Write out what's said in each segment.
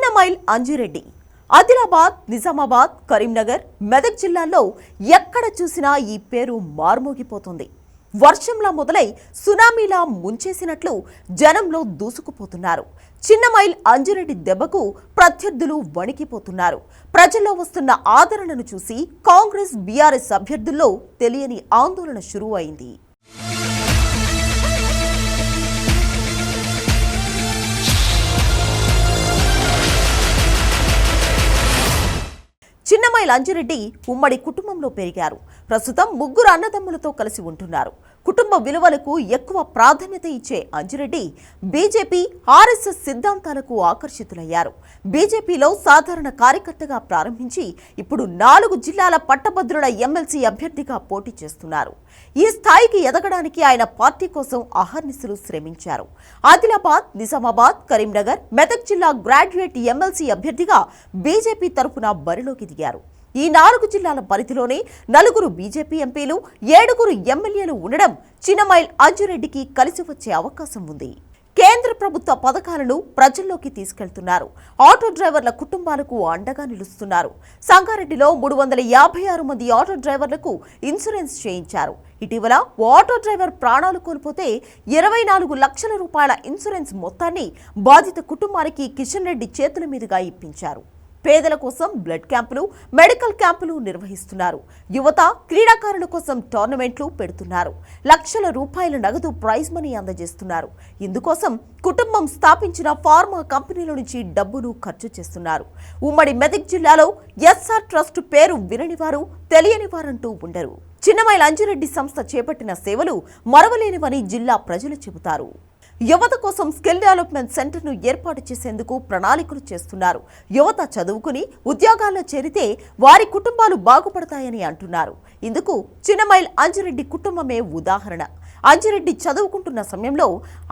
చిన్నమైల్ అంజిరెడ్డి ఆదిలాబాద్, నిజామాబాద్, కరీంనగర్, మెదక్ జిల్లాల్లో ఎక్కడ చూసినా ఈ పేరు మార్మోగిపోతుంది. వర్షంలా మొదలై సునామీలా ముంచేసినట్లు జనంలో దూసుకుపోతున్నారు. చిన్నమైల్ అంజిరెడ్డి దెబ్బకు ప్రత్యర్థులు వణికిపోతున్నారు. ప్రజల్లో వస్తున్న ఆదరణను చూసి కాంగ్రెస్, బీఆర్ఎస్ అభ్యర్థుల్లో తెలియని ఆందోళన షురువైంది. చిన్నమైల్ అంజిరెడ్డి ఉమ్మడి కుటుంబంలో పెరిగారు. ప్రస్తుతం ముగ్గురు అన్నదమ్ములతో కలిసి ఉంటున్నారు. కుటుంబ విలువలకు ఎక్కువ ప్రాధాన్యత ఇచ్చే అంజిరెడ్డి బీజేపీ, ఆర్ఎస్ఎస్ సిద్ధాంతాలకు ఆకర్షితులయ్యారు. బీజేపీలో సాధారణ కార్యకర్తగా ప్రారంభించి ఇప్పుడు 4 జిల్లాల పట్టభద్రుల ఎమ్మెల్సీ అభ్యర్థిగా పోటీ చేస్తున్నారు. ఈ స్థాయికి ఎదగడానికి ఆయన పార్టీ కోసం అహర్నిశలు శ్రమించారు. ఆదిలాబాద్, నిజామాబాద్, కరీంనగర్, మెదక్ జిల్లా గ్రాడ్యుయేట్ ఎమ్మెల్సీ అభ్యర్థిగా బీజేపీ తరఫున బరిలోకి దిగారు. ఈ 4 జిల్లాల పరిధిలోనే 4 బీజేపీ ఎంపీలు, 7 ఎమ్మెల్యేలు ఉండడం చిన్నమైల్ అంజిరెడ్డికి కలిసి వచ్చే అవకాశం ఉంది. కేంద్ర ప్రభుత్వ పథకాలను ప్రజల్లోకి తీసుకెళ్తున్నారు. ఆటో డ్రైవర్ల కుటుంబాలకు అండగా నిలుస్తున్నారు. సంగారెడ్డిలో 356 మంది ఆటో డ్రైవర్లకు ఇన్సూరెన్స్ చేయించారు. ఇటీవల ఆటో డ్రైవర్ ప్రాణాలు కోల్పోతే 24 లక్షల రూపాయల ఇన్సూరెన్స్ మొత్తాన్ని బాధిత కుటుంబానికి కిషన్ రెడ్డి చేతుల మీదుగా ఇప్పించారు. పేదల కోసం బ్లడ్ క్యాంపులు, మెడికల్ క్యాంపులు నిర్వహిస్తున్నారు. యువత, క్రీడాకారుల కోసం టోర్నమెంట్లు పెడుతున్నారు. లక్షల రూపాయల నగదు ప్రైజ్ మనీ అందజేస్తున్నారు. ఇందుకోసం కుటుంబం స్థాపించిన ఫార్మా కంపెనీల నుంచి డబ్బును ఖర్చు చేస్తున్నారు. ఉమ్మడి మెదక్ జిల్లాలో ఎస్ఆర్ ట్రస్ట్ పేరు వినని వారు, తెలియని వారంటూ ఉండరు. చిన్నమైల్ అంజిరెడ్డి సంస్థ చేపట్టిన సేవలు మరవలేనివని జిల్లా ప్రజలు చెబుతారు. యువత కోసం స్కిల్ డెవలప్మెంట్ సెంటర్ను ఏర్పాటు చేసేందుకు ప్రణాళికలు చేస్తున్నారు. యువత చదువుకుని ఉద్యోగాల్లో చేరితే వారి కుటుంబాలు బాగుపడతాయని అంటున్నారు. ఇందుకు చిన్నమైల్ అంజిరెడ్డి కుటుంబమే ఉదాహరణ. అంజిరెడ్డి చదువుకుంటున్న సమయంలో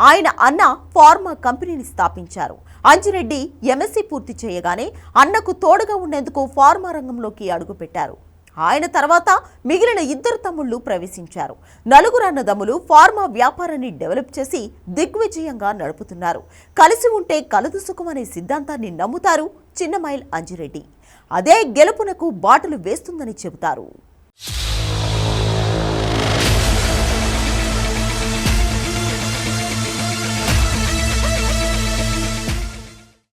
ఆయన అన్న ఫార్మా కంపెనీని స్థాపించారు. అంజిరెడ్డి ఎంఎస్సీ పూర్తి చేయగానే అన్నకు తోడుగా ఉండేందుకు ఫార్మా రంగంలోకి అడుగుపెట్టారు. ఆయన తర్వాత మిగిలిన 2 తమ్ముళ్లు ప్రవేశించారు. 4 అన్నదమ్ములు ఫార్మా వ్యాపారాన్ని డెవలప్ చేసి దిగ్విజయంగా నడుపుతున్నారు. కలిసి ఉంటే కలదు సుఖం అనే సిద్ధాంతాన్ని నమ్ముతారు చిన్నమైల్ అంజిరెడ్డి. అదే గెలుపునకు బాటలు వేస్తుందని చెబుతారు.